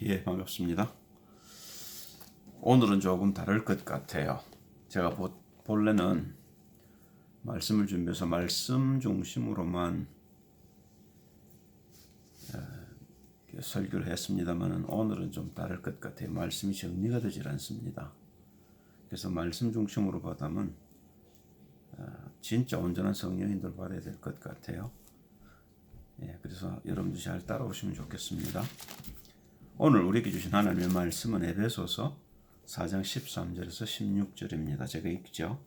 예, 반갑습니다. 오늘은 조금 다를 것 같아요. 제가 본래는 말씀을 준비해서 말씀 중심으로만 설교를 했습니다만 오늘은 좀 다를 것 같아요. 말씀이 정리가 되질 않습니다. 그래서 말씀 중심으로 보다면 진짜 온전한 성령인들 받아야 될 것 같아요. 예, 그래서 여러분들 잘 따라오시면 좋겠습니다. 오늘 우리에게 주신 하나님의 말씀은 에베소서 4장 13절에서 16절입니다. 제가 읽죠.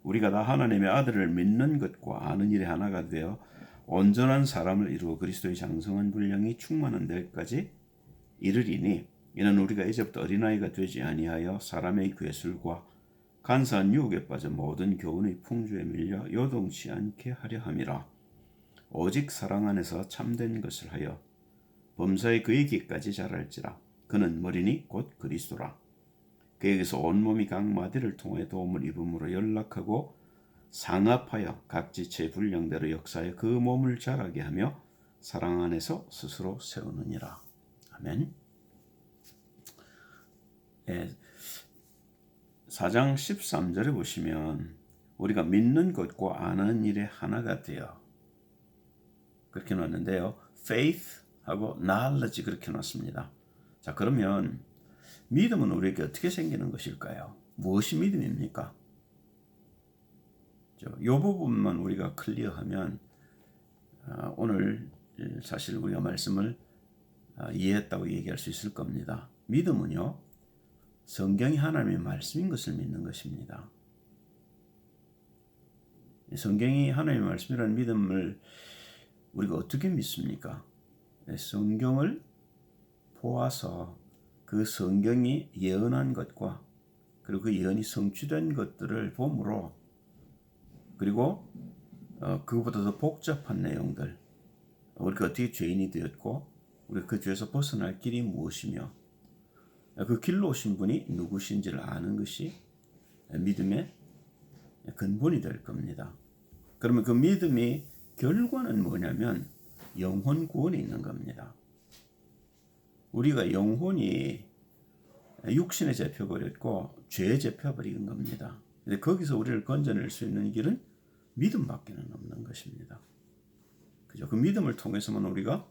우리가 다 하나님의 아들을 믿는 것과 아는 일에 하나가 되어 온전한 사람을 이루어 그리스도의 장성한 분량이 충만한 데까지 이르리니 이는 우리가 이제부터 어린아이가 되지 아니하여 사람의 괴술과 간사한 유혹에 빠져 모든 교훈의 풍조에 밀려 요동치 않게 하려 함이라. 오직 사랑 안에서 참된 것을 하여 범사에 그에게까지 자랄지라. 그는 머리니 곧 그리스도라. 그에게서 온몸이 각 마디를 통해 도움을 입음으로 연락하고 상합하여 각 지체의 분량대로 역사하여 그 몸을 자라게 하며 사랑 안에서 스스로 세우느니라. 아멘. 예, 4장 13절에 보시면 우리가 믿는 것과 아는 일에 하나가 되어 그렇게 놨는데요. faith하고 knowledge 그렇게 놨습니다. 자, 그러면 믿음은 우리에게 어떻게 생기는 것일까요? 무엇이 믿음입니까? 이 부분만 우리가 클리어하면 오늘 사실 우리가 말씀을 이해했다고 얘기할 수 있을 겁니다. 믿음은요, 성경이 하나님의 말씀인 것을 믿는 것입니다. 성경이 하나님의 말씀이라는 믿음을 우리가 어떻게 믿습니까? 성경을 보아서 그 성경이 예언한 것과 그리고 그 예언이 성취된 것들을 보므로 그리고 그것보다 더 복잡한 내용들 우리가 어떻게 죄인이 되었고 우리가 그 죄에서 벗어날 길이 무엇이며 그 길로 오신 분이 누구신지를 아는 것이 믿음의 근본이 될 겁니다. 그러면 그 믿음이 결과는 뭐냐면 영혼 구원이 있는 겁니다. 우리가 영혼이 육신에 잡혀버렸고 죄에 잡혀버린 겁니다. 근데 거기서 우리를 건져낼 수 있는 길은 믿음밖에는 없는 것입니다. 그죠? 그 믿음을 통해서만 우리가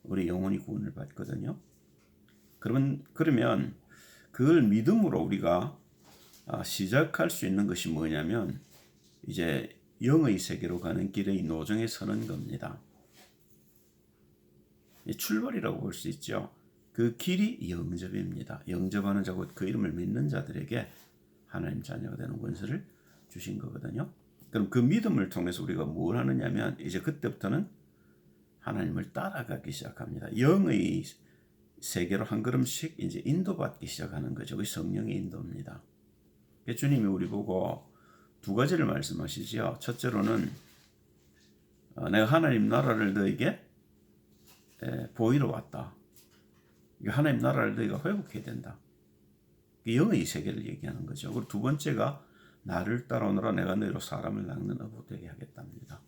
우리 영혼이 구원을 받거든요. 그러면 그걸 믿음으로 우리가 시작할 수 있는 것이 뭐냐면 이제 영의 세계로 가는 길의 노정에 서는 겁니다. 출발이라고 볼 수 있죠. 그 길이 영접입니다. 영접하는 자 곧 그 이름을 믿는 자들에게 하나님 자녀가 되는 권세를 주신 거거든요. 그럼 그 믿음을 통해서 우리가 뭘 하느냐면 이제 그때부터는 하나님을 따라가기 시작합니다. 영의 세계로 한 걸음씩 이제 인도받기 시작하는 거죠. 그 성령의 인도입니다. 주님이 우리 보고 두 가지를 말씀하시죠. 첫째로는 내가 하나님 나라를 너에게 보이러 왔다. 하나님 나라를 너희가 회복해야 된다. 영의 세계를 얘기하는 거죠. 그리고 두 번째가 나를 따라오너라 내가 너희로 사람을 낚는 어부 되게 하겠답니다.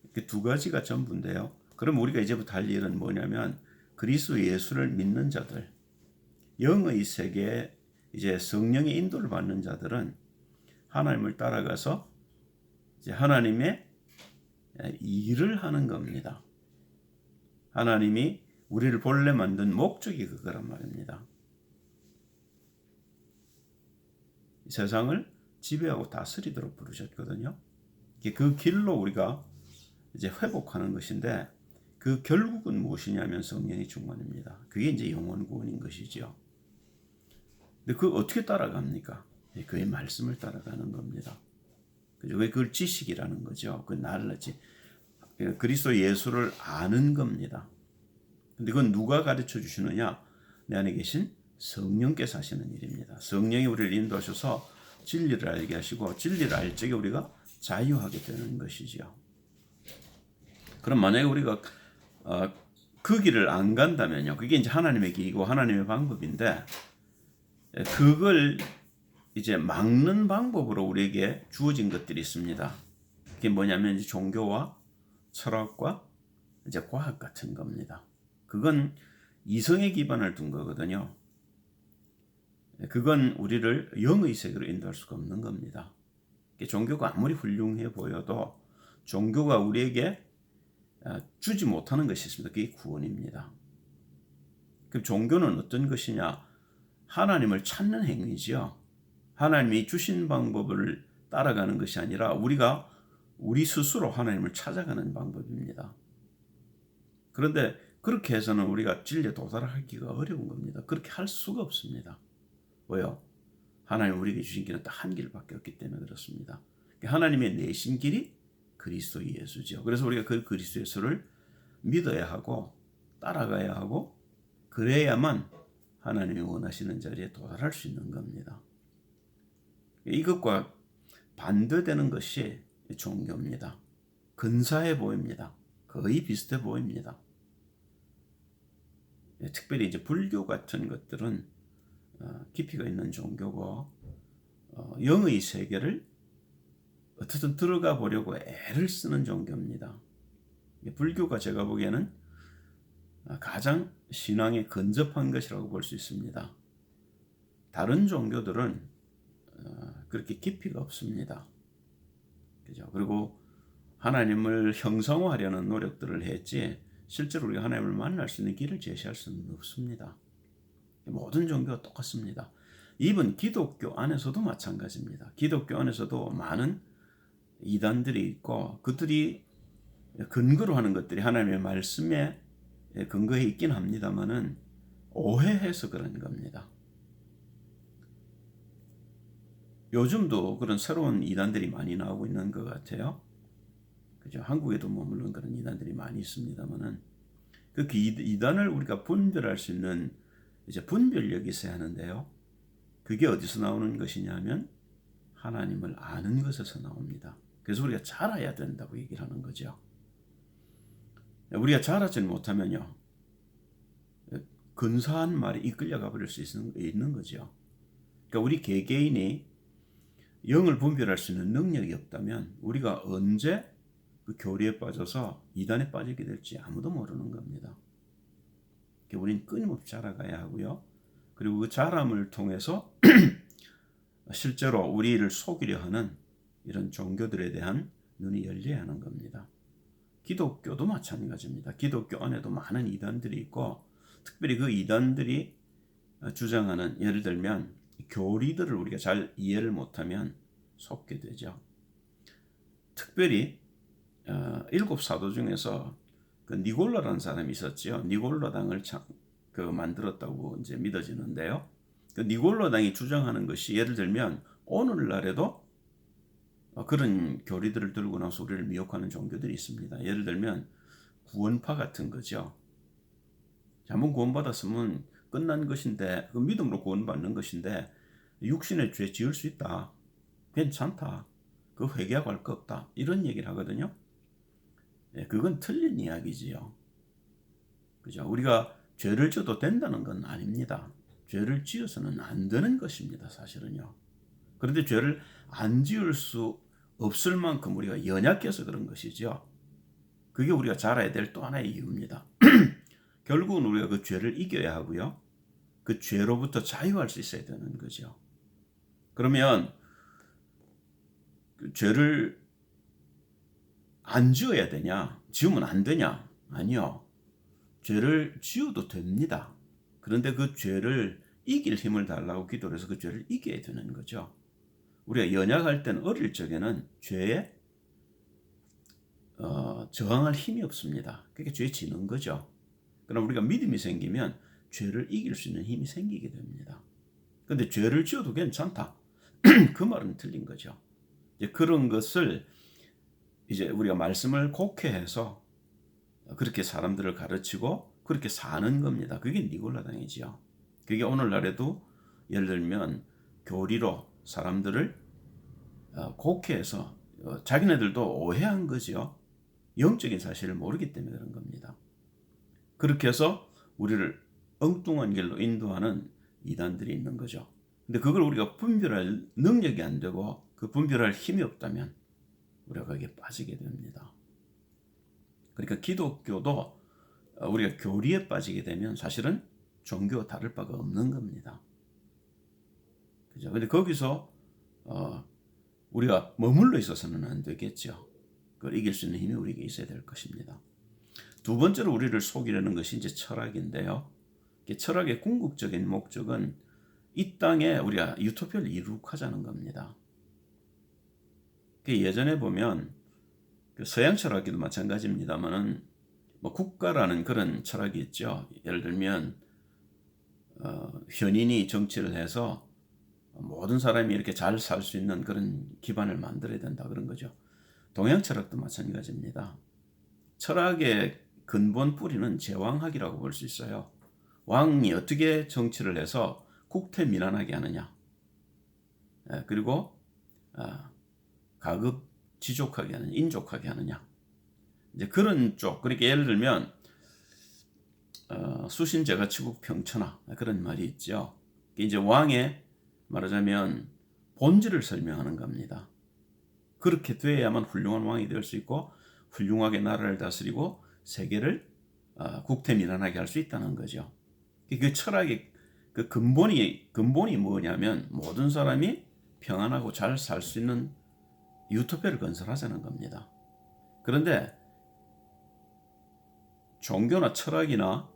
이렇게 두 가지가 전부인데요. 그럼 우리가 이제부터 할 일은 뭐냐면 그리스도 예수를 믿는 자들, 영의 세계에 이제 성령의 인도를 받는 자들은 하나님을 따라가서 이제 하나님의 일을 하는 겁니다. 하나님이 우리를 본래 만든 목적이 그거란 말입니다. 이 세상을 지배하고 다스리도록 부르셨거든요. 그 길로 우리가 이제 회복하는 것인데 그 결국은 무엇이냐면 성령의 충만입니다. 그게 이제 영혼 구원인 것이죠. 근데 그걸 어떻게 따라갑니까? 그의 말씀을 따라가는 겁니다. 그죠? 그걸 지식이라는 거죠. 그 knowledge. 그리스도 예수를 아는 겁니다. 근데 그건 누가 가르쳐 주시느냐? 내 안에 계신 성령께서 하시는 일입니다. 성령이 우리를 인도하셔서 진리를 알게 하시고 진리를 알 적에 우리가 자유하게 되는 것이지요. 그럼 만약에 우리가 그 길을 안 간다면요. 그게 이제 하나님의 길이고 하나님의 방법인데 그걸 이제 막는 방법으로 우리에게 주어진 것들이 있습니다. 그게 뭐냐면 이제 종교와 철학과 이제 과학 같은 겁니다. 그건 이성에 기반을 둔 거거든요. 그건 우리를 영의 세계로 인도할 수가 없는 겁니다. 종교가 아무리 훌륭해 보여도 종교가 우리에게 주지 못하는 것이 있습니다. 그게 구원입니다. 그럼 종교는 어떤 것이냐? 하나님을 찾는 행위지요. 하나님이 주신 방법을 따라가는 것이 아니라 우리가 우리 스스로 하나님을 찾아가는 방법입니다. 그런데 그렇게 해서는 우리가 진리에 도달하기가 어려운 겁니다. 그렇게 할 수가 없습니다. 왜요? 하나님 우리에게 주신 길은 딱 한 길밖에 없기 때문에 그렇습니다. 하나님의 내신 길이 그리스도 예수죠. 그래서 우리가 그 그리스도 예수를 믿어야 하고 따라가야 하고 그래야만 하나님이 원하시는 자리에 도달할 수 있는 겁니다. 이것과 반대되는 것이 종교입니다. 근사해 보입니다. 거의 비슷해 보입니다. 특별히 이제 불교 같은 것들은 깊이가 있는 종교고 영의 세계를 어떻든 들어가 보려고 애를 쓰는 종교입니다. 불교가 제가 보기에는 가장 신앙에 근접한 것이라고 볼 수 있습니다. 다른 종교들은 그렇게 깊이가 없습니다. 그죠? 그리고 하나님을 형성화하려는 노력들을 했지 실제로 우리가 하나님을 만날 수 있는 길을 제시할 수는 없습니다. 모든 종교가 똑같습니다. 이번 기독교 안에서도 마찬가지입니다. 기독교 안에서도 많은 이단들이 있고 그들이 근거로 하는 것들이 하나님의 말씀에 근거해 있긴 합니다만은 오해해서 그런 겁니다. 요즘도 그런 새로운 이단들이 많이 나오고 있는 것 같아요. 그죠? 한국에도 뭐 물론 그런 이단들이 많이 있습니다만은 그 이단을 우리가 분별할 수 있는 이제 분별력이 있어야 하는데요. 그게 어디서 나오는 것이냐면 하나님을 아는 것에서 나옵니다. 그래서 우리가 잘 알아야 된다고 얘기를 하는 거죠. 우리가 잘 알지 못하면요. 근사한 말에 이끌려가 버릴 수 있는 거죠. 그러니까 우리 개개인이 영을 분별할 수 있는 능력이 없다면 우리가 언제 그 교리에 빠져서 이단에 빠지게 될지 아무도 모르는 겁니다. 우리는 끊임없이 자라가야 하고요. 그리고 그 자람을 통해서 실제로 우리를 속이려 하는 이런 종교들에 대한 눈이 열려야 하는 겁니다. 기독교도 마찬가지입니다. 기독교 안에도 많은 이단들이 있고 특별히 그 이단들이 주장하는 예를 들면 교리들을 우리가 잘 이해를 못하면 속게 되죠. 특별히 일곱 사도 중에서 그 니골라라는 사람이 있었죠. 니골라당을 만들었다고 이제 믿어지는데요. 그 니골라당이 주장하는 것이 예를 들면 오늘날에도 그런 교리들을 들고 나서 우리를 미혹하는 종교들이 있습니다. 예를 들면 구원파 같은 거죠. 한번 구원받았으면 끝난 것인데 그 믿음으로 구원받는 것인데 육신의 죄 지을 수 있다. 괜찮다. 그 회개하고 할 거 없다. 이런 얘기를 하거든요. 그건 틀린 이야기지요. 그죠? 우리가 죄를 지어도 된다는 건 아닙니다. 죄를 지어서는 안 되는 것입니다. 사실은요. 그런데 죄를 안 지을 수 없을 만큼 우리가 연약해서 그런 것이죠. 그게 우리가 잘 알아야 될 또 하나의 이유입니다. 결국은 우리가 그 죄를 이겨야 하고요. 그 죄로부터 자유할 수 있어야 되는 거죠. 그러면 그 죄를 안 지어야 되냐? 지으면 안 되냐? 아니요. 죄를 지어도 됩니다. 그런데 그 죄를 이길 힘을 달라고 기도를 해서 그 죄를 이겨야 되는 거죠. 우리가 연약할 때는 어릴 적에는 죄에 저항할 힘이 없습니다. 그게 죄에 지는 거죠. 그럼 우리가 믿음이 생기면 죄를 이길 수 있는 힘이 생기게 됩니다. 그런데 죄를 지어도 괜찮다. 그 말은 틀린 거죠. 이제 그런 것을 이제 우리가 말씀을 곡해해서 그렇게 사람들을 가르치고 그렇게 사는 겁니다. 그게 니골라당이지요. 그게 오늘날에도 예를 들면 교리로 사람들을 곡해해서 자기네들도 오해한 거죠. 영적인 사실을 모르기 때문에 그런 겁니다. 그렇게 해서 우리를 엉뚱한 길로 인도하는 이단들이 있는 거죠. 근데 그걸 우리가 분별할 능력이 안 되고 그 분별할 힘이 없다면 우리가 거기에 빠지게 됩니다. 그러니까 기독교도 우리가 교리에 빠지게 되면 사실은 종교와 다를 바가 없는 겁니다. 그죠? 근데 거기서 우리가 머물러 있어서는 안 되겠죠. 그걸 이길 수 있는 힘이 우리에게 있어야 될 것입니다. 두 번째로 우리를 속이려는 것이 이제 철학인데요. 철학의 궁극적인 목적은 이 땅에 우리가 유토피아를 이룩하자는 겁니다. 예전에 보면 서양 철학에도 마찬가지입니다만은 뭐 국가라는 그런 철학이 있죠. 예를 들면 현인이 정치를 해서 모든 사람이 이렇게 잘 살 수 있는 그런 기반을 만들어야 된다 그런 거죠. 동양 철학도 마찬가지입니다. 철학의 근본 뿌리는 제왕학이라고 볼 수 있어요. 왕이 어떻게 정치를 해서 국태민안하게 하느냐, 그리고 가급지족하게 하느냐, 인족하게 하느냐, 이제 그런 쪽. 그러니까 예를 들면 수신제가 치국평천하 그런 말이 있죠. 이제 왕의 말하자면 본질을 설명하는 겁니다. 그렇게 돼야만 훌륭한 왕이 될 수 있고 훌륭하게 나라를 다스리고 세계를 국태민안하게 할 수 있다는 거죠. 그 철학의 그 근본이 뭐냐면 모든 사람이 평안하고 잘 살 수 있는 유토피아를 건설하자는 겁니다. 그런데 종교나 철학이나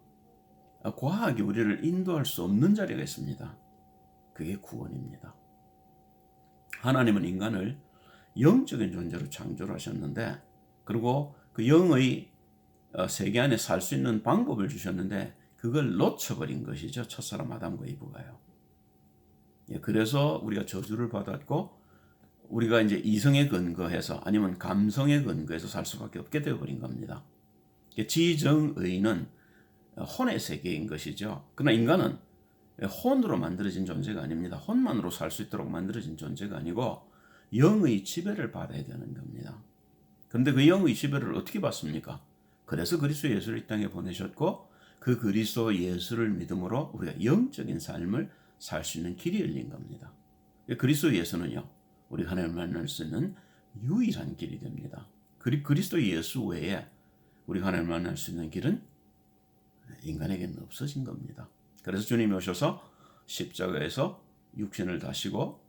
과학이 우리를 인도할 수 없는 자리가 있습니다. 그게 구원입니다. 하나님은 인간을 영적인 존재로 창조를 하셨는데, 그리고 그 영의 세계 안에 살 수 있는 방법을 주셨는데 그걸 놓쳐버린 것이죠. 첫사람 아담과 이브가요. 그래서 우리가 저주를 받았고 우리가 이제 이성에 근거해서 아니면 감성에 근거해서 살 수밖에 없게 되어버린 겁니다. 지정의는 혼의 세계인 것이죠. 그러나 인간은 혼으로 만들어진 존재가 아닙니다. 혼만으로 살 수 있도록 만들어진 존재가 아니고 영의 지배를 받아야 되는 겁니다. 그런데 그 영의 지배를 어떻게 받습니까? 그래서 그리스도 예수를 이 땅에 보내셨고 그 그리스도 예수를 믿음으로 우리가 영적인 삶을 살 수 있는 길이 열린 겁니다. 그리스도 예수는요, 우리가 하나님을 만날 수 있는 유일한 길이 됩니다. 그리스도 예수 외에 우리가 하나님을 만날 수 있는 길은 인간에게는 없어진 겁니다. 그래서 주님이 오셔서 십자가에서 육신을 다시고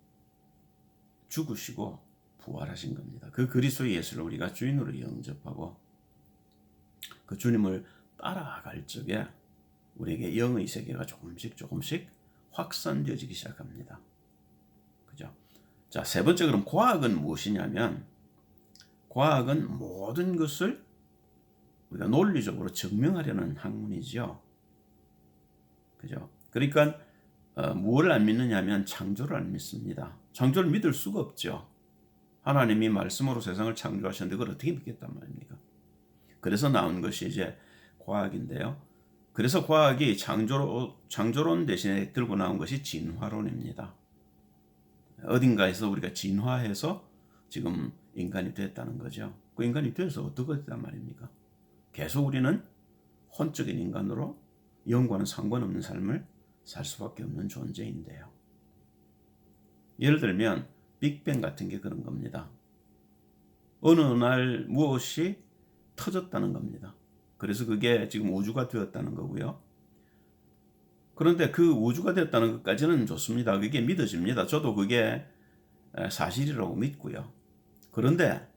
죽으시고 부활하신 겁니다. 그 그리스도 예수를 우리가 주인으로 영접하고 그 주님을 따라갈 적에 우리에게 영의 세계가 조금씩 확산되어지기 시작합니다. 그죠? 자, 세 번째, 그럼 과학은 무엇이냐면, 과학은 모든 것을 우리가 논리적으로 증명하려는 학문이죠. 그죠? 그러니까 무엇을 안 믿느냐면 창조를 안 믿습니다. 창조를 믿을 수가 없죠. 하나님이 말씀으로 세상을 창조하셨는데 그걸 어떻게 믿겠단 말입니까? 그래서 나온 것이 이제 과학인데요. 그래서 과학이 창조론 대신에 들고 나온 것이 진화론입니다. 어딘가에서 우리가 진화해서 지금 인간이 됐다는 거죠. 그 인간이 돼서 어떻게 됐단 말입니까? 계속 우리는 혼적인 인간으로 영과는 상관없는 삶을 살 수밖에 없는 존재인데요. 예를 들면 빅뱅 같은 게 그런 겁니다. 어느 날 무엇이 터졌다는 겁니다. 그래서 그게 지금 우주가 되었다는 거고요. 그런데 그 우주가 됐다는 것까지는 좋습니다. 그게 믿어집니다. 저도 그게 사실이라고 믿고요. 그런데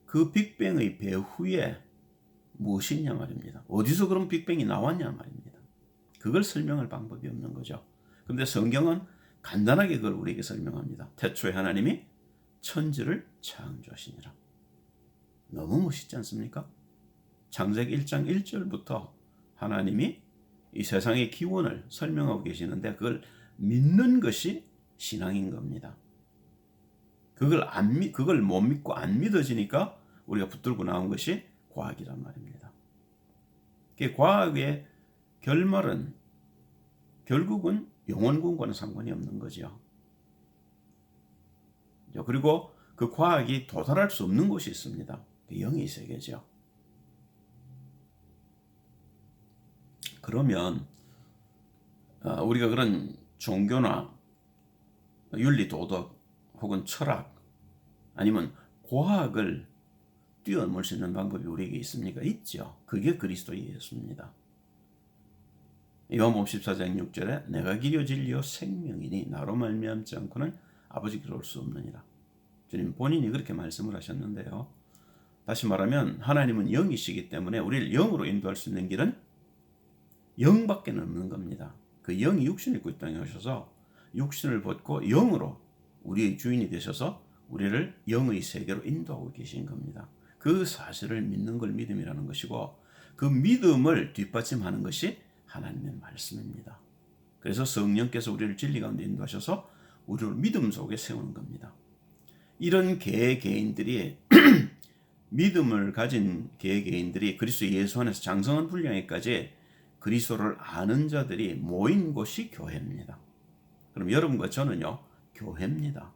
그 빅뱅의 배후에 무엇이 있냐 말입니다. 어디서 그런 빅뱅이 나왔냐 말입니다. 그걸 설명할 방법이 없는 거죠. 그런데 성경은 간단하게 그걸 우리에게 설명합니다. 태초에 하나님이 천지를 창조하시니라. 너무 멋있지 않습니까? 창세기 1장 1절부터 하나님이 이 세상의 기원을 설명하고 계시는데 그걸 믿는 것이 신앙인 겁니다. 그걸 못 믿고 안 믿어지니까 우리가 붙들고 나온 것이 과학이란 말입니다. 과학의 결말은 결국은 영원군과는 상관이 없는 거죠. 그리고 그 과학이 도달할 수 없는 곳이 있습니다. 영의 세계죠. 그러면 우리가 그런 종교나 윤리, 도덕 혹은 철학 아니면 과학을 뛰어넘을 수 있는 방법이 우리에게 있습니까? 있죠. 그게 그리스도 예수입니다. 요한복음 14장 6절에 내가 길이요 진리요 생명이니 나로 말미암지 않고는 아버지께로 올 수 없느니라. 주님 본인이 그렇게 말씀을 하셨는데요. 다시 말하면 하나님은 영이시기 때문에 우리를 영으로 인도할 수 있는 길은 영밖에 없는 겁니다. 그 영이 육신을 입고 이 땅에 오셔서 육신을 벗고 영으로 우리의 주인이 되셔서 우리를 영의 세계로 인도하고 계신 겁니다. 그 사실을 믿는 걸 믿음이라는 것이고 그 믿음을 뒷받침하는 것이 하나님의 말씀입니다. 그래서 성령께서 우리를 진리 가운데 인도하셔서 우리를 믿음 속에 세우는 겁니다. 이런 개개인들이 믿음을 가진 개개인들이 그리스도 예수 안에서 장성한 분량에까지 그리스도를 아는 자들이 모인 곳이 교회입니다. 그럼 여러분과 저는요, 교회입니다.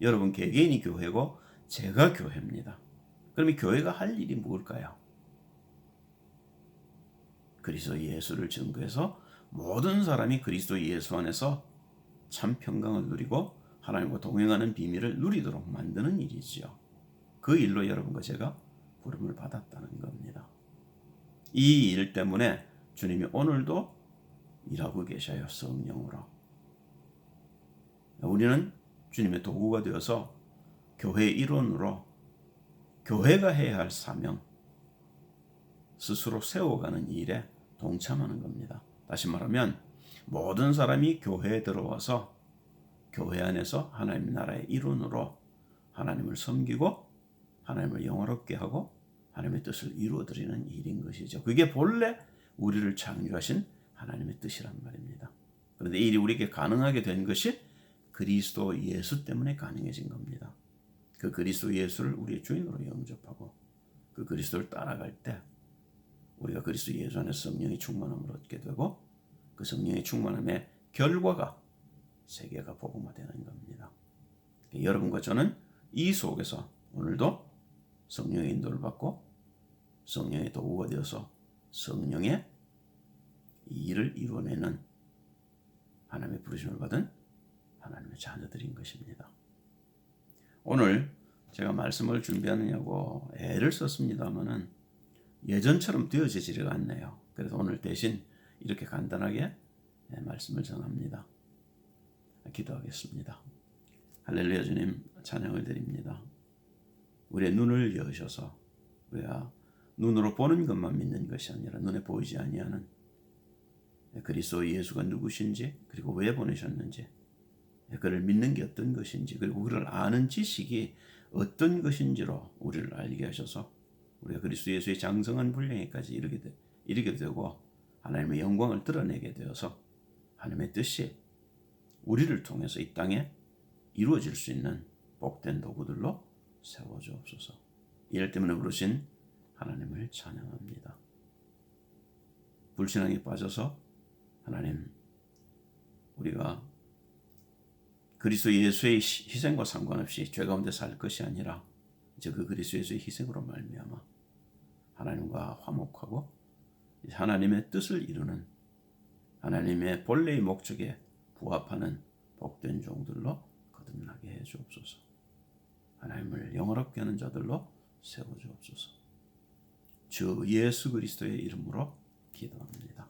여러분 개개인이 교회고 제가 교회입니다. 그럼 이 교회가 할 일이 뭘까요? 그리스도 예수를 증거해서 모든 사람이 그리스도 예수 안에서 참 평강을 누리고 하나님과 동행하는 비밀을 누리도록 만드는 일이지요. 그 일로 여러분과 제가 부름을 받았다는 겁니다. 이 일 때문에 주님이 오늘도 일하고 계셔요. 성령으로. 우리는 주님의 도구가 되어서 교회의 일원으로 교회가 해야 할 사명 스스로 세워가는 일에 동참하는 겁니다. 다시 말하면 모든 사람이 교회에 들어와서 교회 안에서 하나님 나라의 일원으로 하나님을 섬기고 하나님을 영화롭게 하고 하나님의 뜻을 이루어드리는 일인 것이죠. 그게 본래 우리를 창조하신 하나님의 뜻이란 말입니다. 그런데 이 일이 우리에게 가능하게 된 것이 그리스도 예수 때문에 가능해진 겁니다. 그 그리스도 예수를 우리의 주인으로 영접하고 그 그리스도를 따라갈 때 우리가 그리스도 예수 안에서 성령의 충만함을 얻게 되고 그 성령의 충만함의 결과가 세계가 복음화되는 겁니다. 여러분과 저는 이 속에서 오늘도 성령의 인도를 받고 성령의 도구가 되어서 성령의 이 일을 이루어내는 하나님의 부르심을 받은 하나님의 자녀들인 것입니다. 오늘 제가 말씀을 준비하느냐고 애를 썼습니다마는 예전처럼 되어지지가 않네요. 그래서 오늘 대신 이렇게 간단하게 말씀을 전합니다. 기도하겠습니다. 할렐루야. 주님 찬양을 드립니다. 우리의 눈을 여셔서 우리가 눈으로 보는 것만 믿는 것이 아니라 눈에 보이지 아니하는 그리스도 예수가 누구신지 그리고 왜 보내셨는지 그를 믿는 게 어떤 것인지 그리고 그를 아는 지식이 어떤 것인지로 우리를 알게 하셔서 우리가 그리스도 예수의 장성한 분량에까지 이르게 되고 하나님의 영광을 드러내게 되어서 하나님의 뜻이 우리를 통해서 이 땅에 이루어질 수 있는 복된 도구들로 세워주옵소서. 이럴 때문에 부르신 하나님을 찬양합니다. 불신앙에 빠져서 하나님 우리가 그리스도 예수의 희생과 상관없이 죄 가운데 살 것이 아니라 이제 그 그리스도 예수의 희생으로 말미암아 하나님과 화목하고 하나님의 뜻을 이루는 하나님의 본래의 목적에 부합하는 복된 종들로 거듭나게 해 주옵소서. 하나님을 영화롭게 하는 자들로 세워 주옵소서. 주 예수 그리스도의 이름으로 기도합니다.